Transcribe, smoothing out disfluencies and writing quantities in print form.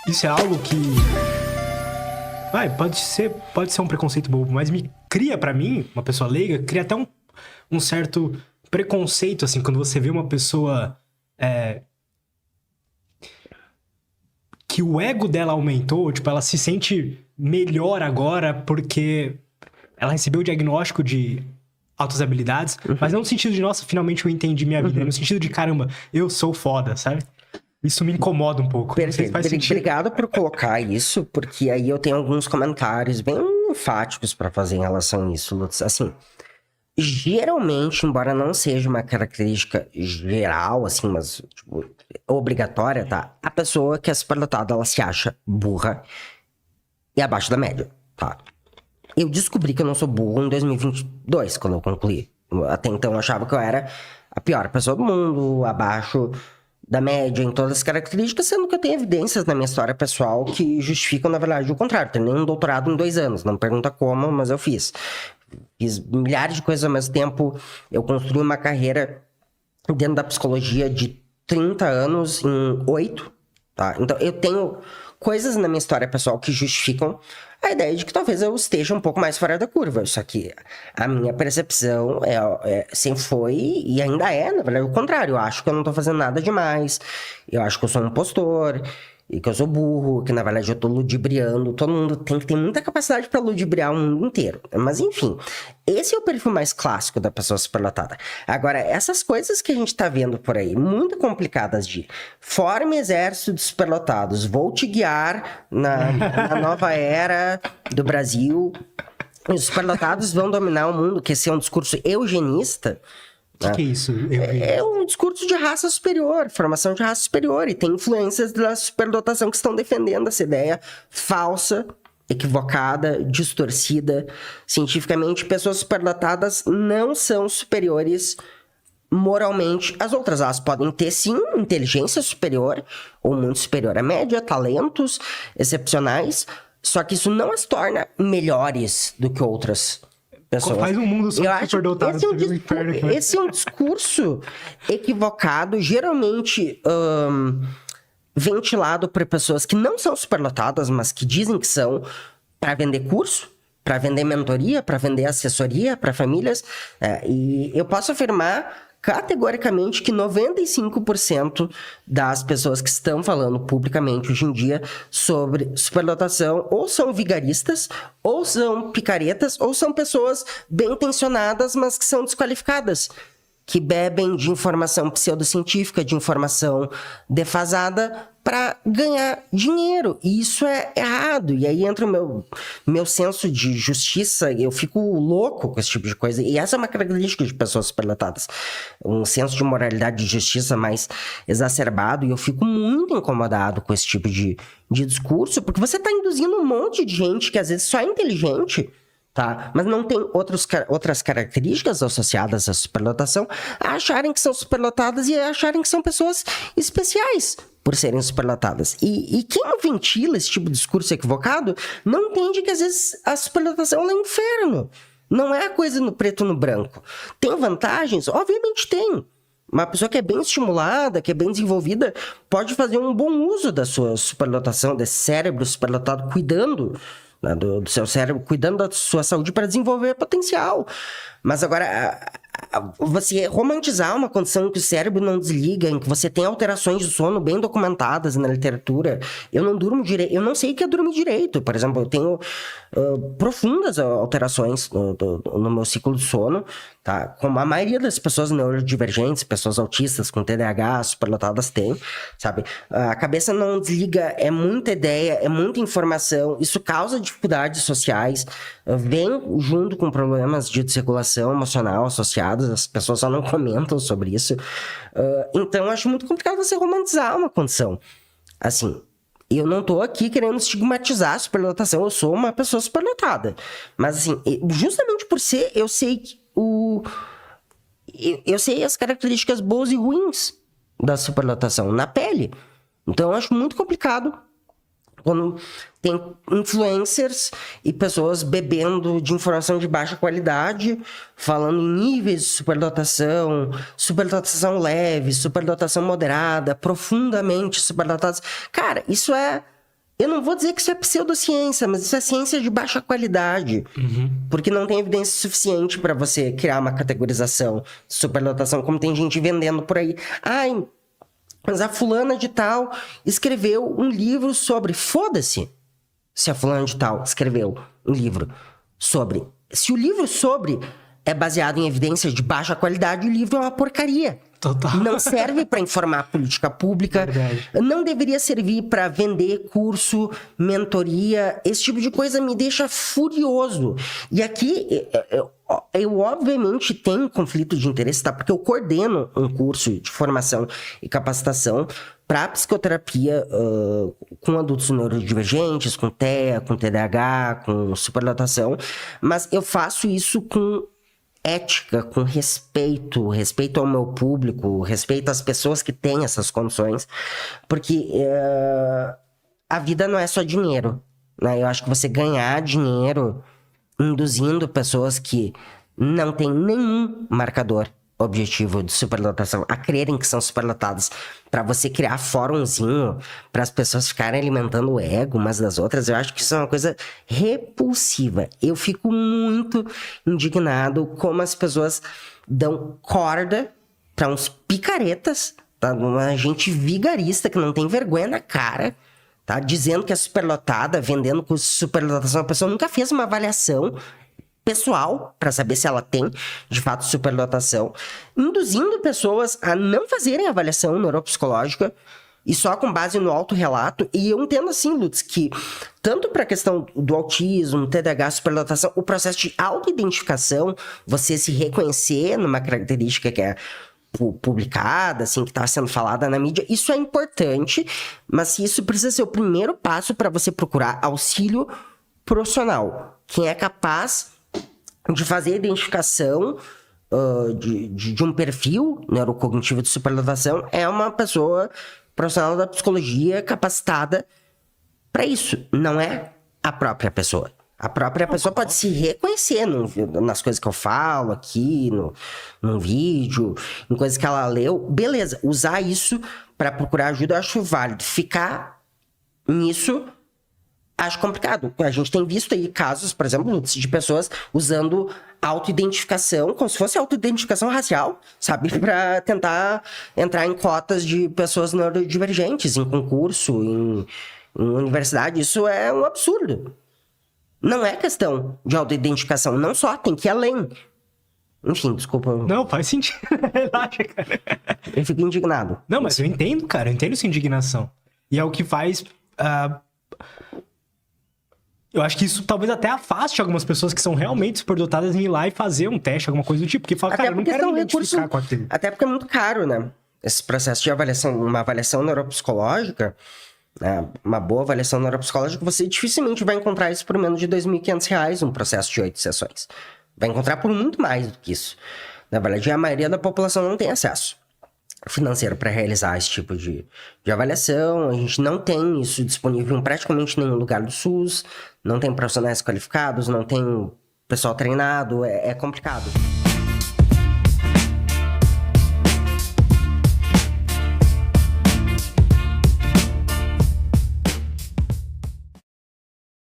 Isso é algo que... pode ser um preconceito bobo, mas me cria, pra mim, uma pessoa leiga, cria até um certo preconceito, assim, quando você vê uma pessoa... que o ego dela aumentou, tipo, ela se sente melhor agora porque ela recebeu o diagnóstico de altas habilidades, mas não no sentido de, nossa, finalmente eu entendi minha vida, no sentido de, caramba, eu sou foda, sabe? Isso me incomoda um pouco. Perfeito. Obrigado por colocar isso, porque aí eu tenho alguns comentários bem enfáticos para fazer em relação a isso, Lutz. Assim, geralmente, embora não seja uma característica geral, assim, mas tipo, obrigatória, tá? A pessoa que é superdotada, ela se acha burra e abaixo da média, tá? Eu descobri que eu não sou burro em 2022, quando eu concluí. Até então eu achava que eu era a pior pessoa do mundo, abaixo da média em todas as características, sendo que eu tenho evidências na minha história pessoal que justificam, na verdade, o contrário. Tenho nem um doutorado em 2 anos, não me pergunta como, mas eu fiz. Fiz milhares de coisas ao mesmo tempo. Eu construí uma carreira dentro da psicologia de 30 anos em 8, tá? Então, eu tenho coisas na minha história pessoal que justificam a ideia de que talvez eu esteja um pouco mais fora da curva. Só que a minha percepção sempre foi, e ainda é, na verdade, o contrário. Eu acho que eu não tô fazendo nada demais. Eu acho que eu sou um impostor, e que eu sou burro, que na verdade eu tô ludibriando. Todo mundo tem que ter muita capacidade pra ludibriar o mundo inteiro. Mas enfim, esse é o perfil mais clássico da pessoa superlotada. Agora, essas coisas que a gente tá vendo por aí, muito complicadas de forme exército de superlotados, vou te guiar na nova era do Brasil, os superlotados vão dominar o mundo, que esse é um discurso eugenista. O que é isso? É um discurso de raça superior, formação de raça superior, e tem influências da superdotação que estão defendendo essa ideia falsa, equivocada, distorcida. Cientificamente, pessoas superdotadas não são superiores moralmente às outras. Elas podem ter, sim, inteligência superior, ou muito superior à média, talentos excepcionais, só que isso não as torna melhores do que outras pessoas. Faz um mundo superdotado. Esse é um discurso equivocado, geralmente ventilado por pessoas que não são superlotadas, mas que dizem que são, para vender curso, para vender mentoria, para vender assessoria para famílias. E eu posso afirmar categoricamente que 95% das pessoas que estão falando publicamente hoje em dia sobre superlotação ou são vigaristas, ou são picaretas, ou são pessoas bem intencionadas, mas que são desqualificadas, que bebem de informação pseudocientífica, de informação defasada para ganhar dinheiro. E isso é errado. E aí entra o meu senso de justiça, eu fico louco com esse tipo de coisa. E essa é uma característica de pessoas superlotadas. Um senso de moralidade e de justiça mais exacerbado. E eu fico muito incomodado com esse tipo de discurso, porque você está induzindo um monte de gente que às vezes só é inteligente, tá? Mas não tem outras características associadas à superlotação, a acharem que são superlotadas e a acharem que são pessoas especiais por serem superlotadas. E quem ventila esse tipo de discurso equivocado não entende que às vezes a superlotação é um inferno. Não é a coisa no preto e no branco. Tem vantagens? Obviamente tem. Uma pessoa que é bem estimulada, que é bem desenvolvida, pode fazer um bom uso da sua superlotação, desse cérebro superlotado, cuidando do seu cérebro, cuidando da sua saúde para desenvolver potencial. Mas agora, você romantizar uma condição em que o cérebro não desliga, em que você tem alterações de sono bem documentadas na literatura. Eu não durmo direito, eu não sei o que é dormir direito. Por exemplo, eu tenho profundas alterações no meu ciclo de sono, tá? Como a maioria das pessoas neurodivergentes, pessoas autistas com TDAH, superlotadas têm, sabe? A cabeça não desliga, é muita ideia, é muita informação, isso causa dificuldades sociais, vem junto com problemas de desregulação emocional associados, as pessoas só não comentam sobre isso. Então, eu acho muito complicado você romantizar uma condição. Assim, eu não tô aqui querendo estigmatizar a superlotação, eu sou uma pessoa superlotada. Mas, assim, justamente por ser, eu sei eu sei as características boas e ruins da superlotação na pele. Então, eu acho muito complicado quando tem influencers e pessoas bebendo de informação de baixa qualidade, falando em níveis de superdotação leve, superdotação moderada, profundamente superdotados. Cara, isso é... Eu não vou dizer que isso é pseudociência, mas isso é ciência de baixa qualidade. Porque não tem evidência suficiente para você criar uma categorização de superdotação, como tem gente vendendo por aí. Ai, mas a fulana de tal escreveu um livro sobre... Foda-se se a fulana de tal escreveu um livro sobre... Se o livro sobre é baseado em evidências de baixa qualidade, o livro é uma porcaria. Total. Não serve para informar política pública. Verdade. Não deveria servir para vender curso, mentoria. Esse tipo de coisa me deixa furioso. E aqui, eu obviamente tenho conflito de interesse, tá? Porque eu coordeno um curso de formação e capacitação para psicoterapia com adultos neurodivergentes, com TEA, com TDAH, com superdotação. Mas eu faço isso com ética, com respeito ao meu público, respeito às pessoas que têm essas condições, porque a vida não é só dinheiro, né? Eu acho que você ganhar dinheiro induzindo pessoas que não têm nenhum marcador objetivo de superdotação a crerem que são superdotadas, para você criar fórumzinho para as pessoas ficarem alimentando o ego umas das outras, eu acho que isso é uma coisa repulsiva. Eu fico muito indignado como as pessoas dão corda para uns picaretas, tá? Uma gente vigarista que não tem vergonha na cara, tá? Dizendo que é superlotada, vendendo com superlotação. A pessoa nunca fez uma avaliação pessoal para saber se ela tem de fato superdotação, induzindo pessoas a não fazerem avaliação neuropsicológica e só com base no autorrelato. E eu entendo assim, Lutz, que tanto para a questão do autismo, TDAH, superdotação, o processo de autoidentificação, você se reconhecer numa característica que é publicada, assim, que está sendo falada na mídia, isso é importante, mas isso precisa ser o primeiro passo para você procurar auxílio profissional. Quem é capaz de fazer a identificação de um perfil neurocognitivo de superdotação é uma pessoa profissional da psicologia capacitada para isso, não é a própria pessoa. A própria pessoa pode se reconhecer nas coisas que eu falo aqui, no vídeo, em coisas que ela leu. Beleza, usar isso para procurar ajuda eu acho válido. Ficar nisso acho complicado. A gente tem visto aí casos, por exemplo, de pessoas usando autoidentificação, como se fosse autoidentificação racial, sabe? Pra tentar entrar em cotas de pessoas neurodivergentes, em concurso, em universidade. Isso é um absurdo. Não é questão de autoidentificação, não só, tem que ir além. Enfim, desculpa. Não, faz sentido. Relaxa, cara. Eu fico indignado. Não, mas eu entendo, cara. Eu entendo essa indignação. E é o que faz... Eu acho que isso talvez até afaste algumas pessoas que são realmente superdotadas em ir lá e fazer um teste, alguma coisa do tipo. Porque fala, cara, eu não quero me identificar com aquilo. Até porque é muito caro, né? Esse processo de avaliação, uma avaliação neuropsicológica, né? Uma boa avaliação neuropsicológica, você dificilmente vai encontrar isso por menos de R$ 2.500, um processo de 8 sessões. Vai encontrar por muito mais do que isso. Na verdade, a maioria da população não tem acesso financeiro para realizar esse tipo de avaliação. A gente não tem isso disponível em praticamente nenhum lugar do SUS, não tem profissionais qualificados, não tem pessoal treinado, é complicado.